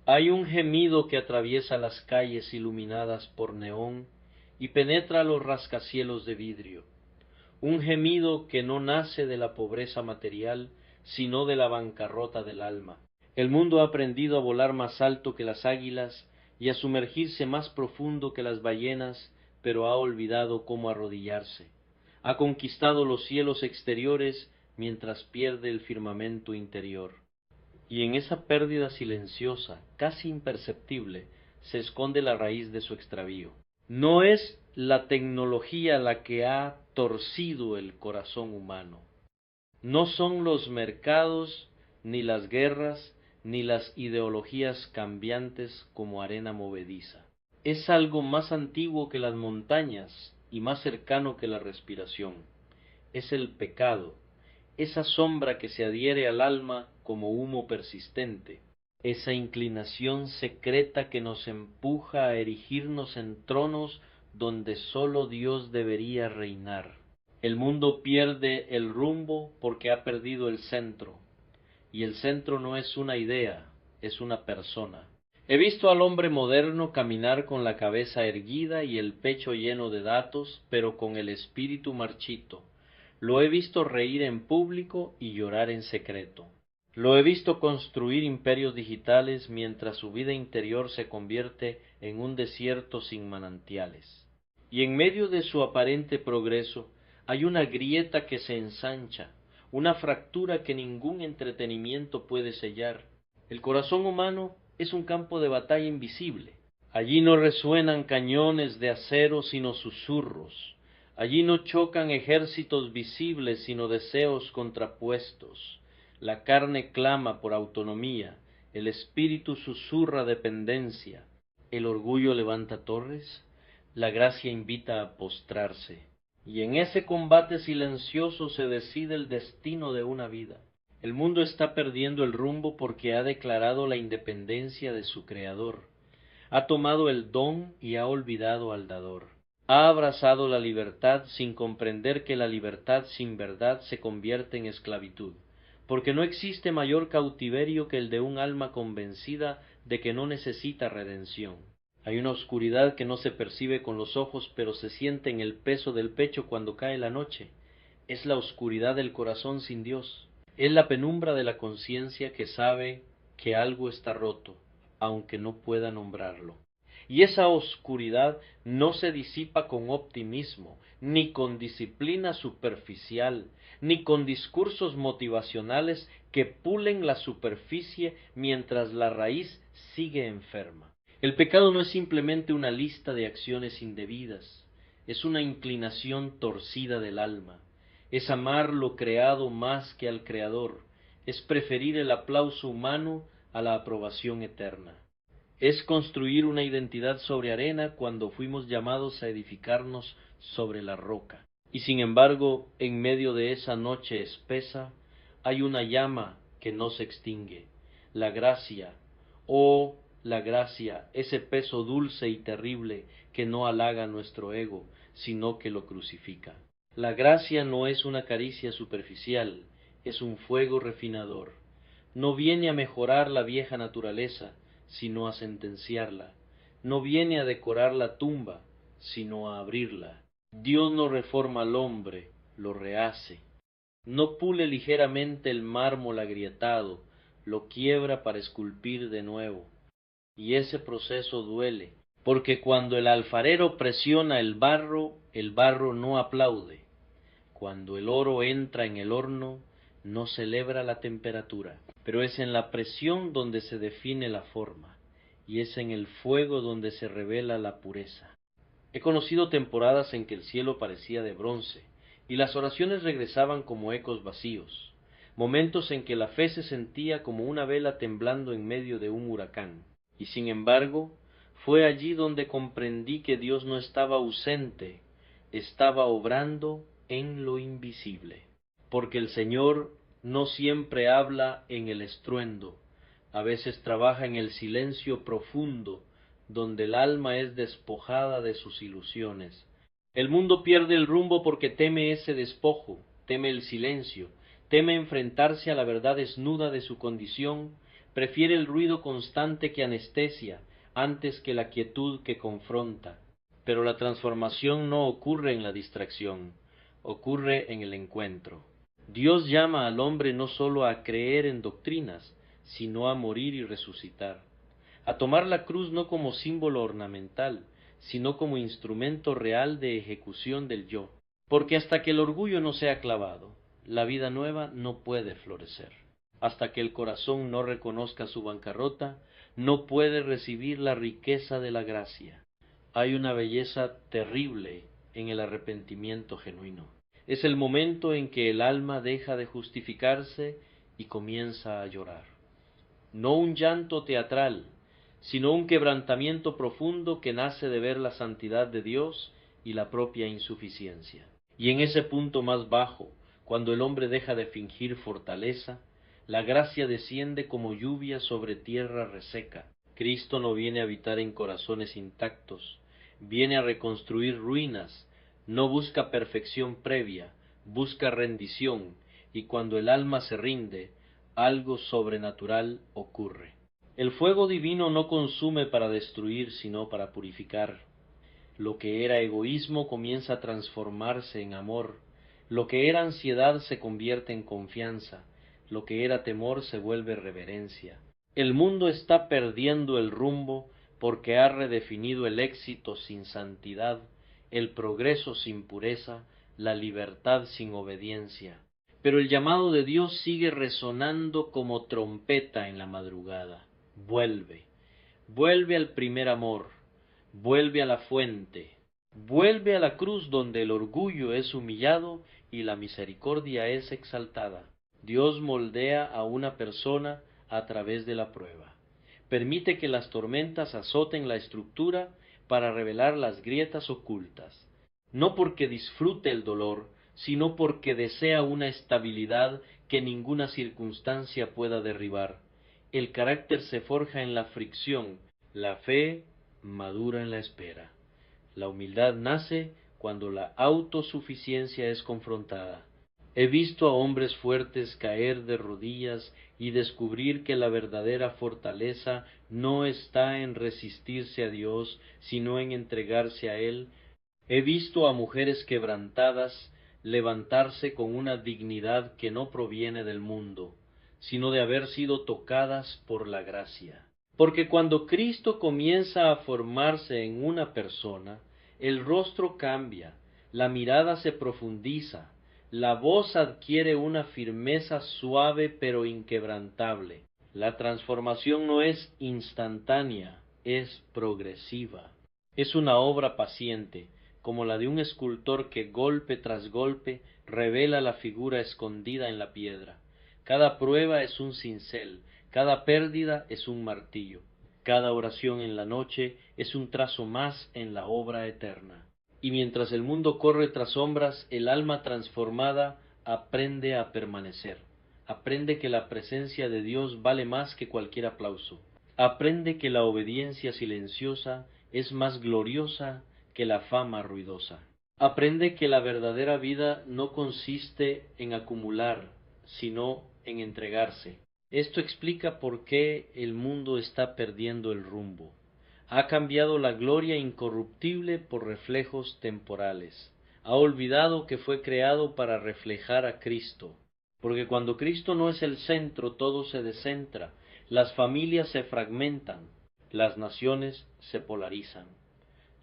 Hay un gemido que atraviesa las calles iluminadas por neón y penetra los rascacielos de vidrio, un gemido que no nace de la pobreza material, sino de la bancarrota del alma. El mundo ha aprendido a volar más alto que las águilas y a sumergirse más profundo que las ballenas, pero ha olvidado cómo arrodillarse. Ha conquistado los cielos exteriores mientras pierde el firmamento interior. Y en esa pérdida silenciosa, casi imperceptible, se esconde la raíz de su extravío. No es la tecnología la que ha torcido el corazón humano. No son los mercados, ni las guerras, ni las ideologías cambiantes como arena movediza. Es algo más antiguo que las montañas y más cercano que la respiración. Es el pecado, esa sombra que se adhiere al alma como humo persistente, esa inclinación secreta que nos empuja a erigirnos en tronos donde sólo Dios debería reinar. El mundo pierde el rumbo porque ha perdido el centro, y el centro no es una idea, es una persona. He visto al hombre moderno caminar con la cabeza erguida y el pecho lleno de datos, pero con el espíritu marchito. Lo he visto reír en público y llorar en secreto. Lo he visto construir imperios digitales mientras su vida interior se convierte en un desierto sin manantiales. Y en medio de su aparente progreso hay una grieta que se ensancha, una fractura que ningún entretenimiento puede sellar. El corazón humano es un campo de batalla invisible. Allí no resuenan cañones de acero sino susurros. Allí no chocan ejércitos visibles sino deseos contrapuestos. La carne clama por autonomía, el espíritu susurra dependencia. El orgullo levanta torres, la gracia invita a postrarse. Y en ese combate silencioso se decide el destino de una vida. El mundo está perdiendo el rumbo porque ha declarado la independencia de su creador. Ha tomado el don y ha olvidado al dador. Ha abrazado la libertad sin comprender que la libertad sin verdad se convierte en esclavitud, porque no existe mayor cautiverio que el de un alma convencida de que no necesita redención. Hay una oscuridad que no se percibe con los ojos, pero se siente en el peso del pecho cuando cae la noche. Es la oscuridad del corazón sin Dios. Es la penumbra de la conciencia que sabe que algo está roto, aunque no pueda nombrarlo. Y esa oscuridad no se disipa con optimismo, ni con disciplina superficial, ni con discursos motivacionales que pulen la superficie mientras la raíz sigue enferma. El pecado no es simplemente una lista de acciones indebidas, es una inclinación torcida del alma. Es amar lo creado más que al Creador, es preferir el aplauso humano a la aprobación eterna. Es construir una identidad sobre arena cuando fuimos llamados a edificarnos sobre la roca. Y sin embargo, en medio de esa noche espesa, hay una llama que no se extingue, la gracia, oh, la gracia, ese peso dulce y terrible que no halaga nuestro ego, sino que lo crucifica. La gracia no es una caricia superficial, es un fuego refinador. No viene a mejorar la vieja naturaleza, sino a sentenciarla. No viene a decorar la tumba, sino a abrirla. Dios no reforma al hombre, lo rehace. No pule ligeramente el mármol agrietado, lo quiebra para esculpir de nuevo. Y ese proceso duele, porque cuando el alfarero presiona el barro no aplaude. Cuando el oro entra en el horno, no celebra la temperatura, pero es en la presión donde se define la forma, y es en el fuego donde se revela la pureza. He conocido temporadas en que el cielo parecía de bronce, y las oraciones regresaban como ecos vacíos, momentos en que la fe se sentía como una vela temblando en medio de un huracán, y sin embargo, fue allí donde comprendí que Dios no estaba ausente, estaba obrando en lo invisible, porque el Señor no siempre habla en el estruendo, a veces trabaja en el silencio profundo, donde el alma es despojada de sus ilusiones. El mundo pierde el rumbo porque teme ese despojo, teme el silencio, teme enfrentarse a la verdad desnuda de su condición, prefiere el ruido constante que anestesia antes que la quietud que confronta. Pero la transformación no ocurre en la distracción, ocurre en el encuentro. Dios llama al hombre no sólo a creer en doctrinas, sino a morir y resucitar, a tomar la cruz no como símbolo ornamental, sino como instrumento real de ejecución del yo, porque hasta que el orgullo no sea clavado, la vida nueva no puede florecer. Hasta que el corazón no reconozca su bancarrota, no puede recibir la riqueza de la gracia. Hay una belleza terrible en el arrepentimiento genuino. Es el momento en que el alma deja de justificarse y comienza a llorar. No un llanto teatral, sino un quebrantamiento profundo que nace de ver la santidad de Dios y la propia insuficiencia. Y en ese punto más bajo, cuando el hombre deja de fingir fortaleza, la gracia desciende como lluvia sobre tierra reseca. Cristo no viene a habitar en corazones intactos, viene a reconstruir ruinas, no busca perfección previa, busca rendición, y cuando el alma se rinde, algo sobrenatural ocurre. El fuego divino no consume para destruir, sino para purificar. Lo que era egoísmo comienza a transformarse en amor, lo que era ansiedad se convierte en confianza, lo que era temor se vuelve reverencia. El mundo está perdiendo el rumbo porque ha redefinido el éxito sin santidad, el progreso sin pureza, la libertad sin obediencia. Pero el llamado de Dios sigue resonando como trompeta en la madrugada. Vuelve, vuelve al primer amor, vuelve a la fuente, vuelve a la cruz donde el orgullo es humillado y la misericordia es exaltada. Dios moldea a una persona a través de la prueba. Permite que las tormentas azoten la estructura para revelar las grietas ocultas, no porque disfrute el dolor, sino porque desea una estabilidad que ninguna circunstancia pueda derribar. El carácter se forja en la fricción, la fe madura en la espera. La humildad nace cuando la autosuficiencia es confrontada. He visto a hombres fuertes caer de rodillas y descubrir que la verdadera fortaleza no está en resistirse a Dios, sino en entregarse a Él. He visto a mujeres quebrantadas levantarse con una dignidad que no proviene del mundo, sino de haber sido tocadas por la gracia. Porque cuando Cristo comienza a formarse en una persona, el rostro cambia, la mirada se profundiza, la voz adquiere una firmeza suave pero inquebrantable. La transformación no es instantánea, es progresiva. Es una obra paciente, como la de un escultor que golpe tras golpe revela la figura escondida en la piedra. Cada prueba es un cincel, cada pérdida es un martillo, cada oración en la noche es un trazo más en la obra eterna. Y mientras el mundo corre tras sombras, el alma transformada aprende a permanecer. Aprende que la presencia de Dios vale más que cualquier aplauso. Aprende que la obediencia silenciosa es más gloriosa que la fama ruidosa. Aprende que la verdadera vida no consiste en acumular, sino en entregarse. Esto explica por qué el mundo está perdiendo el rumbo. Ha cambiado la gloria incorruptible por reflejos temporales. Ha olvidado que fue creado para reflejar a Cristo. Porque cuando Cristo no es el centro, todo se descentra, las familias se fragmentan, las naciones se polarizan,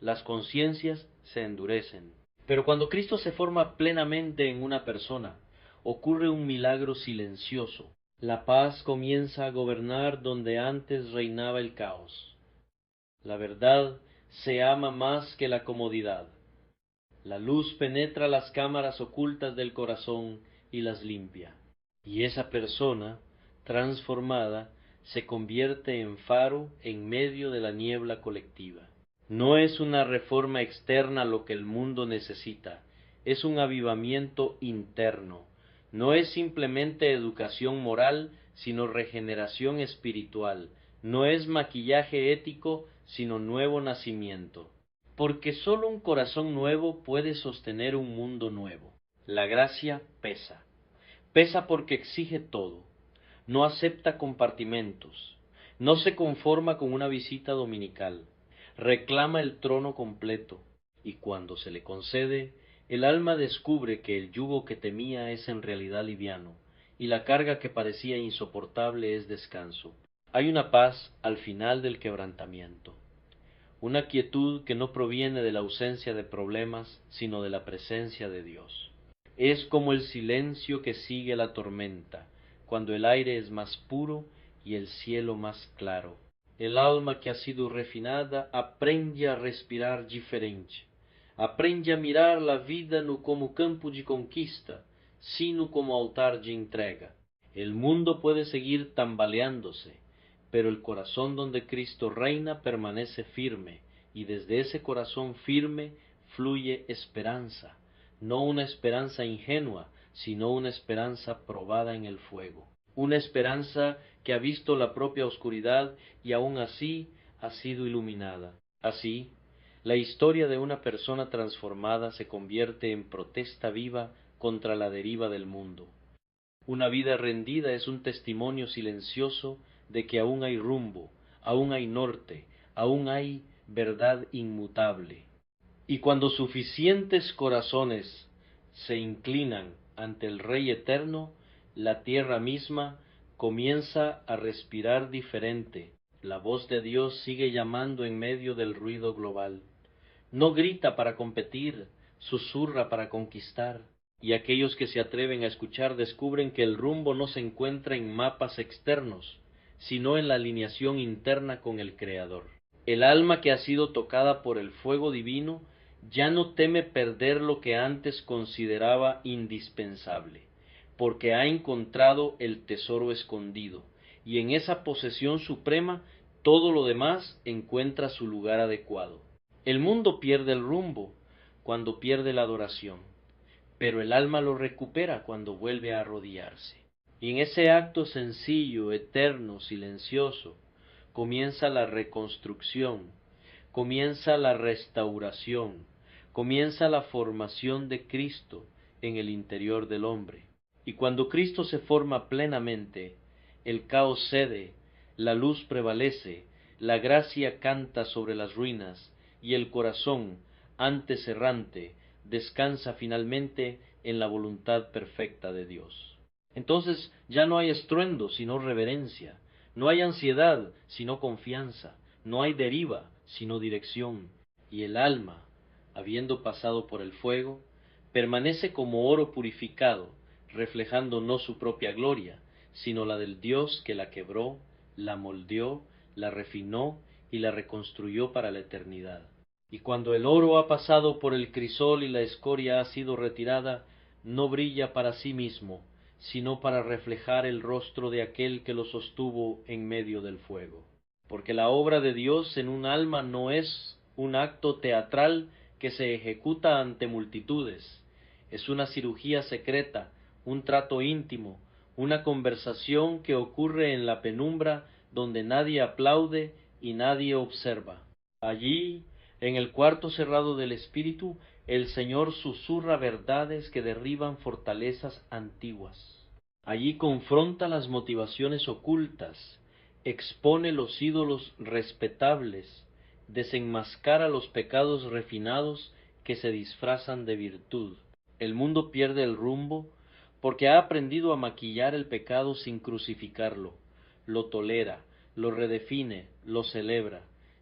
las conciencias se endurecen. Pero cuando Cristo se forma plenamente en una persona, ocurre un milagro silencioso. La paz comienza a gobernar donde antes reinaba el caos. La verdad se ama más que la comodidad. La luz penetra las cámaras ocultas del corazón y las limpia. Y esa persona, transformada, se convierte en faro en medio de la niebla colectiva. No es una reforma externa lo que el mundo necesita, es un avivamiento interno. No es simplemente educación moral, sino regeneración espiritual. No es maquillaje ético, sino nuevo nacimiento. Porque sólo un corazón nuevo puede sostener un mundo nuevo. La gracia pesa. Pesa porque exige todo. no acepta compartimentos, no se conforma con una visita dominical, reclama el trono completo, y cuando se le concede, el alma descubre que el yugo que temía es en realidad liviano, y la carga que parecía insoportable es descanso. Hay una paz al final del quebrantamiento, una quietud que no proviene de la ausencia de problemas, sino de la presencia de Dios. Es como el silencio que sigue la tormenta, cuando el aire es más puro y el cielo más claro. El alma que ha sido refinada aprende a respirar diferente, aprende a mirar la vida no como campo de conquista, sino como altar de entrega. El mundo puede seguir tambaleándose, pero el corazón donde Cristo reina permanece firme, y desde ese corazón firme fluye esperanza, no una esperanza ingenua, sino una esperanza probada en el fuego, una esperanza que ha visto la propia oscuridad y aún así ha sido iluminada. Así, la historia de una persona transformada se convierte en protesta viva contra la deriva del mundo. Una vida rendida es un testimonio silencioso de que aún hay rumbo, aún hay norte, aún hay verdad inmutable. Y cuando suficientes corazones se inclinan ante el Rey eterno, la tierra misma comienza a respirar diferente. La voz de Dios sigue llamando en medio del ruido global. No grita para competir, susurra para conquistar. Y aquellos que se atreven a escuchar descubren que el rumbo no se encuentra en mapas externos, sino en la alineación interna con el Creador. El alma que ha sido tocada por el fuego divino ya no teme perder lo que antes consideraba indispensable, porque ha encontrado el tesoro escondido, y en esa posesión suprema todo lo demás encuentra su lugar adecuado. El mundo pierde el rumbo cuando pierde la adoración, pero el alma lo recupera cuando vuelve a arrodillarse. Y en ese acto sencillo, eterno, silencioso, comienza la reconstrucción, comienza la restauración, comienza la formación de Cristo en el interior del hombre. Y cuando Cristo se forma plenamente, el caos cede, la luz prevalece, la gracia canta sobre las ruinas, y el corazón, antes errante, descansa finalmente en la voluntad perfecta de Dios. Entonces ya no hay estruendo, sino reverencia, no hay ansiedad, sino confianza, no hay deriva, sino dirección, y el alma, habiendo pasado por el fuego, permanece como oro purificado, reflejando no su propia gloria, sino la del Dios que la quebró, la moldeó, la refinó y la reconstruyó para la eternidad. Y cuando el oro ha pasado por el crisol y la escoria ha sido retirada, no brilla para sí mismo, sino para reflejar el rostro de aquel que lo sostuvo en medio del fuego. Porque la obra de Dios en un alma no es un acto teatral que se ejecuta ante multitudes, es una cirugía secreta, un trato íntimo, una conversación que ocurre en la penumbra donde nadie aplaude y nadie observa. Allí, en el cuarto cerrado del Espíritu, el Señor susurra verdades que derriban fortalezas antiguas. Allí confronta las motivaciones ocultas, expone los ídolos respetables, desenmascara los pecados refinados que se disfrazan de virtud. El mundo pierde el rumbo porque ha aprendido a maquillar el pecado sin crucificarlo, lo tolera, lo redefine, lo celebra,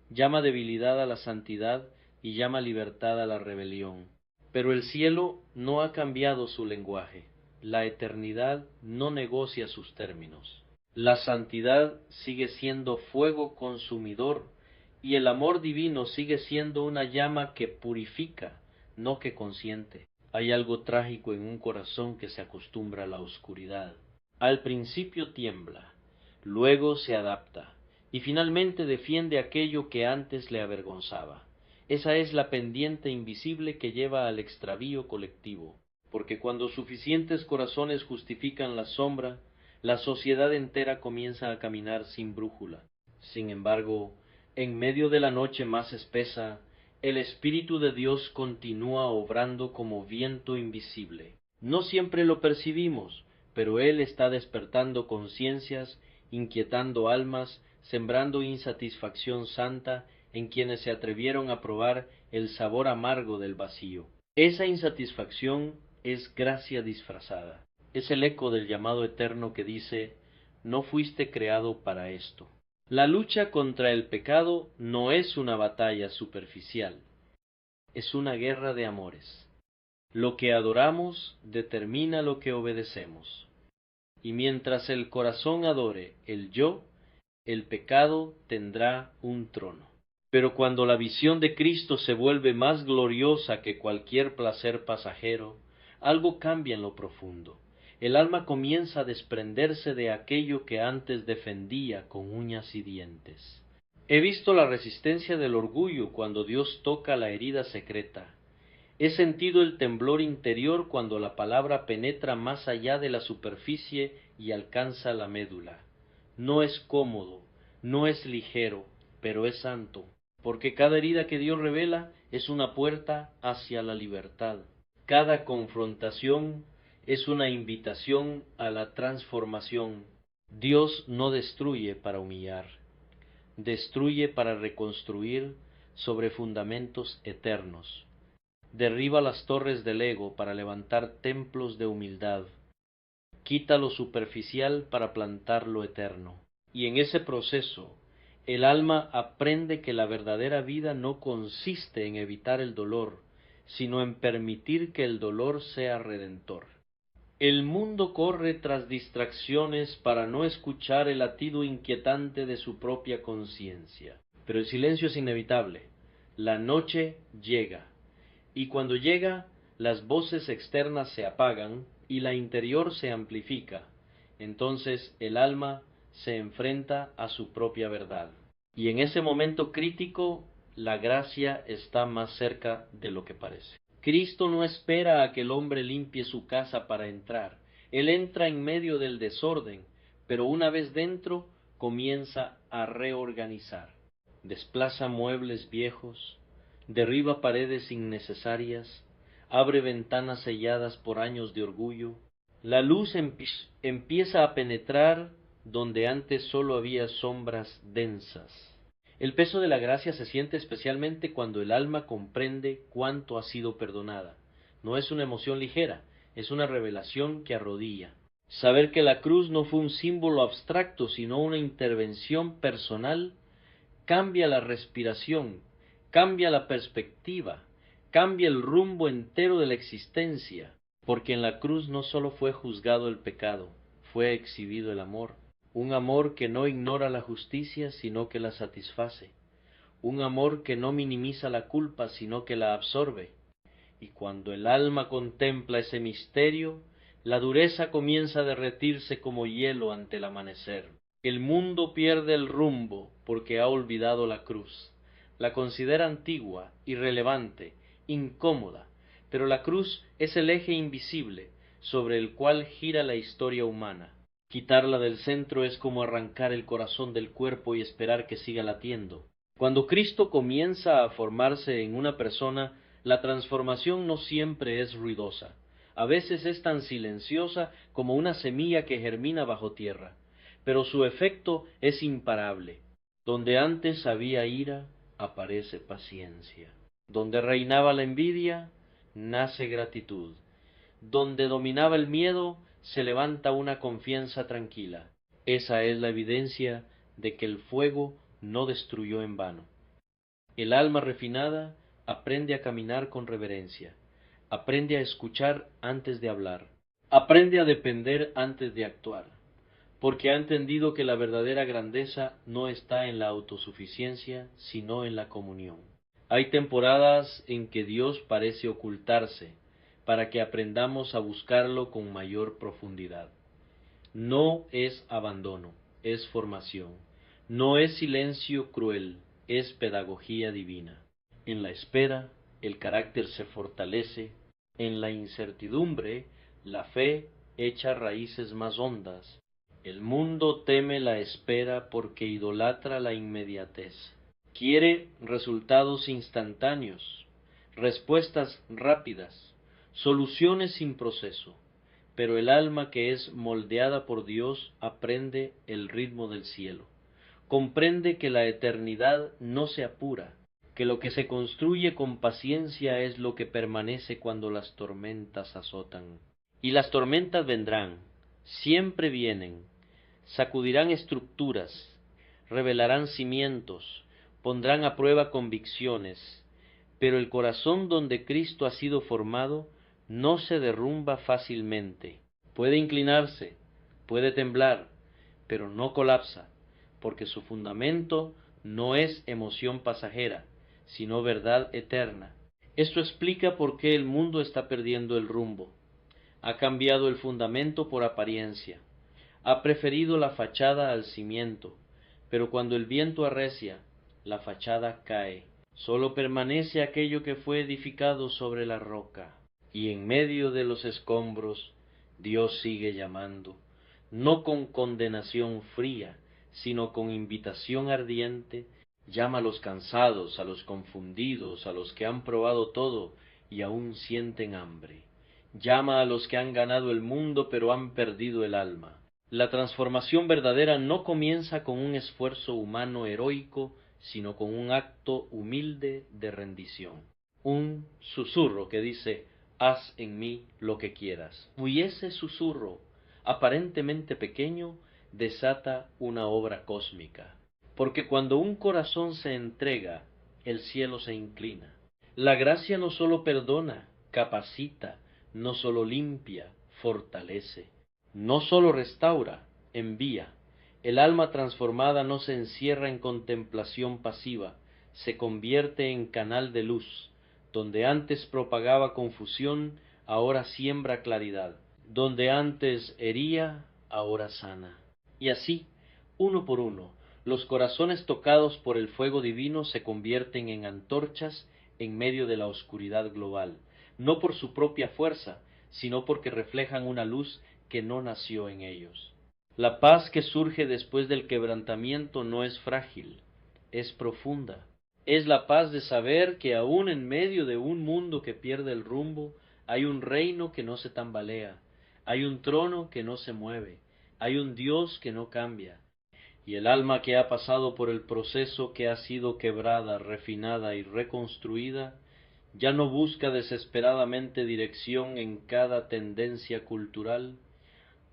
llama debilidad a la santidad y llama libertad a la rebelión. Pero el cielo no ha cambiado su lenguaje, la eternidad no negocia sus términos. La santidad sigue siendo fuego consumidor y el amor divino sigue siendo una llama que purifica, no que consiente. Hay algo trágico en un corazón que se acostumbra a la oscuridad. Al principio tiembla, luego se adapta y finalmente defiende aquello que antes le avergonzaba. Esa es la pendiente invisible que lleva al extravío colectivo, porque cuando suficientes corazones justifican la sombra, la sociedad entera comienza a caminar sin brújula. Sin embargo, en medio de la noche más espesa, el Espíritu de Dios continúa obrando como viento invisible. No siempre lo percibimos, pero Él está despertando conciencias, inquietando almas, sembrando insatisfacción santa en quienes se atrevieron a probar el sabor amargo del vacío. Esa insatisfacción es gracia disfrazada. Es el eco del llamado eterno que dice: no fuiste creado para esto. La lucha contra el pecado no es una batalla superficial, es una guerra de amores. Lo que adoramos determina lo que obedecemos. Y mientras el corazón adore el yo, el pecado tendrá un trono. Pero cuando la visión de Cristo se vuelve más gloriosa que cualquier placer pasajero, algo cambia en lo profundo. El alma comienza a desprenderse de aquello que antes defendía con uñas y dientes. He visto la resistencia del orgullo cuando Dios toca la herida secreta. He sentido el temblor interior cuando la palabra penetra más allá de la superficie y alcanza la médula. No es cómodo, no es ligero, pero es santo, porque cada herida que Dios revela es una puerta hacia la libertad. Cada confrontación es una invitación a la transformación. Dios no destruye para humillar, destruye para reconstruir sobre fundamentos eternos. Derriba las torres del ego para levantar templos de humildad. Quita lo superficial para plantar lo eterno. Y en ese proceso, el alma aprende que la verdadera vida no consiste en evitar el dolor, sino en permitir que el dolor sea redentor. El mundo corre tras distracciones para no escuchar el latido inquietante de su propia conciencia. Pero el silencio es inevitable. La noche llega. Y cuando llega, las voces externas se apagan y la interior se amplifica. Entonces el alma se enfrenta a su propia verdad. Y en ese momento crítico, la gracia está más cerca de lo que parece. Cristo no espera a que el hombre limpie su casa para entrar. Él entra en medio del desorden, pero una vez dentro, comienza a reorganizar. Desplaza muebles viejos, derriba paredes innecesarias, abre ventanas selladas por años de orgullo. La luz empieza a penetrar donde antes sólo había sombras densas. El peso de la gracia se siente especialmente cuando el alma comprende cuánto ha sido perdonada. No es una emoción ligera, es una revelación que arrodilla. Saber que la cruz no fue un símbolo abstracto, sino una intervención personal, cambia la respiración, cambia la perspectiva, cambia el rumbo entero de la existencia, porque en la cruz no sólo fue juzgado el pecado, fue exhibido el amor, un amor que no ignora la justicia, sino que la satisface, un amor que no minimiza la culpa, sino que la absorbe. Y cuando el alma contempla ese misterio, la dureza comienza a derretirse como hielo ante el amanecer. El mundo pierde el rumbo porque ha olvidado la cruz. La considera antigua, irrelevante, incómoda, pero la cruz es el eje invisible sobre el cual gira la historia humana. Quitarla del centro es como arrancar el corazón del cuerpo y esperar que siga latiendo. Cuando Cristo comienza a formarse en una persona, la transformación no siempre es ruidosa. A veces es tan silenciosa como una semilla que germina bajo tierra, pero su efecto es imparable. Donde antes había ira, aparece paciencia. Donde reinaba la envidia, nace gratitud. Donde dominaba el miedo, se levanta una confianza tranquila. Esa es la evidencia de que el fuego no destruyó en vano. El alma refinada aprende a caminar con reverencia, aprende a escuchar antes de hablar, aprende a depender antes de actuar, porque ha entendido que la verdadera grandeza no está en la autosuficiencia, sino en la comunión. Hay temporadas en que Dios parece ocultarse, para que aprendamos a buscarlo con mayor profundidad. No es abandono, es formación. No es silencio cruel, es pedagogía divina. En la espera, el carácter se fortalece. En la incertidumbre, la fe echa raíces más hondas. El mundo teme la espera porque idolatra la inmediatez. Quiere resultados instantáneos, respuestas rápidas, soluciones sin proceso. pero el alma que es moldeada por Dios aprende el ritmo del cielo. Comprende que la eternidad no se apura, que lo que se construye con paciencia es lo que permanece cuando las tormentas azotan. Y las tormentas vendrán, siempre vienen, sacudirán estructuras, revelarán cimientos, pondrán a prueba convicciones, pero el corazón donde Cristo ha sido formado no se derrumba fácilmente. Puede inclinarse, puede temblar, pero no colapsa, porque su fundamento no es emoción pasajera, sino verdad eterna. Esto explica por qué el mundo está perdiendo el rumbo. Ha cambiado el fundamento por apariencia. Ha preferido la fachada al cimiento, pero cuando el viento arrecia, la fachada cae. Solo permanece aquello que fue edificado sobre la roca. Y en medio de los escombros, Dios sigue llamando, no con condenación fría, sino con invitación ardiente. Llama a los cansados, a los confundidos, a los que han probado todo y aún sienten hambre. Llama a los que han ganado el mundo pero han perdido el alma. La transformación verdadera no comienza con un esfuerzo humano heroico, sino con un acto humilde de rendición. Un susurro que dice: haz en mí lo que quieras. Y ese susurro, aparentemente pequeño, desata una obra cósmica. Porque cuando un corazón se entrega, el cielo se inclina. La gracia no sólo perdona, capacita, no sólo limpia, fortalece, no sólo restaura, envía. El alma transformada no se encierra en contemplación pasiva, se convierte en canal de luz. Donde antes propagaba confusión, ahora siembra claridad. Donde antes hería, ahora sana. Y así, uno por uno, los corazones tocados por el fuego divino se convierten en antorchas en medio de la oscuridad global, no por su propia fuerza, sino porque reflejan una luz que no nació en ellos. La paz que surge después del quebrantamiento no es frágil, es profunda. Es la paz de saber que aún en medio de un mundo que pierde el rumbo, hay un reino que no se tambalea, hay un trono que no se mueve, hay un Dios que no cambia. Y el alma que ha pasado por el proceso, que ha sido quebrada, refinada y reconstruida, ya no busca desesperadamente dirección en cada tendencia cultural,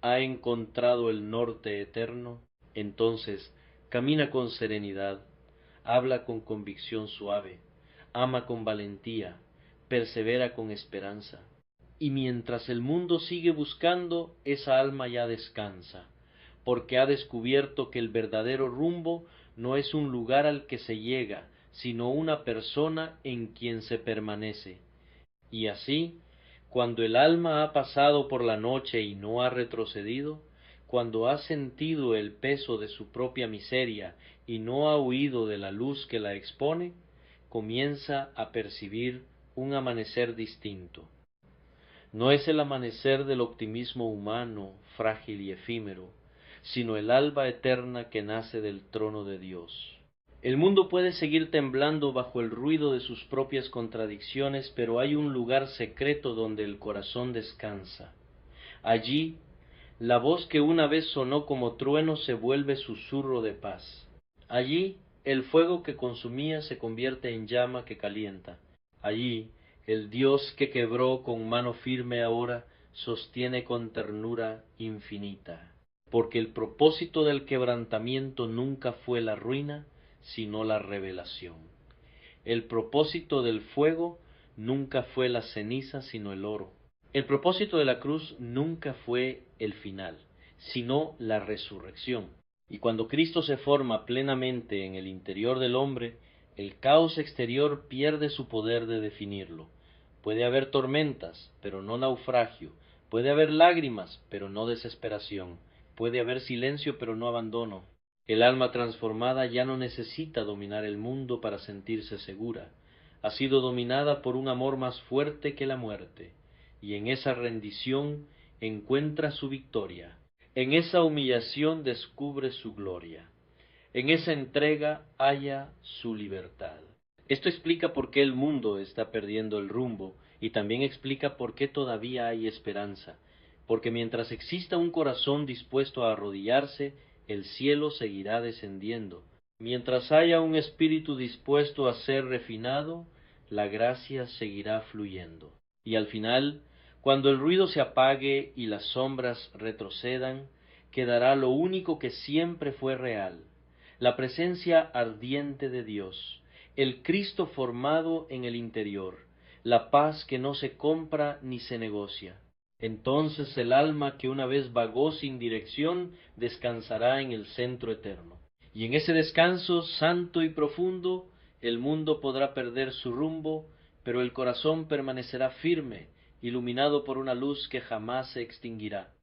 ha encontrado el norte eterno, entonces camina con serenidad, habla con convicción suave, ama con valentía, persevera con esperanza. Y mientras el mundo sigue buscando, esa alma ya descansa, porque ha descubierto que el verdadero rumbo no es un lugar al que se llega, sino una persona en quien se permanece. Y así, cuando el alma ha pasado por la noche y no ha retrocedido, cuando ha sentido el peso de su propia miseria y no ha huido de la luz que la expone, comienza a percibir un amanecer distinto. No es el amanecer del optimismo humano, frágil y efímero, sino el alba eterna que nace del trono de Dios. El mundo puede seguir temblando bajo el ruido de sus propias contradicciones, pero hay un lugar secreto donde el corazón descansa. Allí, la voz que una vez sonó como trueno se vuelve susurro de paz. Allí, el fuego que consumía se convierte en llama que calienta. Allí, el Dios que quebró con mano firme ahora sostiene con ternura infinita. Porque el propósito del quebrantamiento nunca fue la ruina, sino la revelación. El propósito del fuego nunca fue la ceniza, sino el oro. El propósito de la cruz nunca fue el final, sino la resurrección. Y cuando Cristo se forma plenamente en el interior del hombre, el caos exterior pierde su poder de definirlo. Puede haber tormentas, pero no naufragio. Puede haber lágrimas, pero no desesperación. Puede haber silencio, pero no abandono. El alma transformada ya no necesita dominar el mundo para sentirse segura. Ha sido dominada por un amor más fuerte que la muerte, y en esa rendición encuentra su victoria. En esa humillación descubre su gloria. En esa entrega halla su libertad. Esto explica por qué el mundo está perdiendo el rumbo, y también explica por qué todavía hay esperanza. porque mientras exista un corazón dispuesto a arrodillarse, el cielo seguirá descendiendo. Mientras haya un espíritu dispuesto a ser refinado, la gracia seguirá fluyendo. Y al final, cuando el ruido se apague y las sombras retrocedan, quedará lo único que siempre fue real, la presencia ardiente de Dios, el Cristo formado en el interior, la paz que no se compra ni se negocia. Entonces el alma que una vez vagó sin dirección descansará en el centro eterno. Y en ese descanso santo y profundo, el mundo podrá perder su rumbo, pero el corazón permanecerá firme, iluminado por una luz que jamás se extinguirá.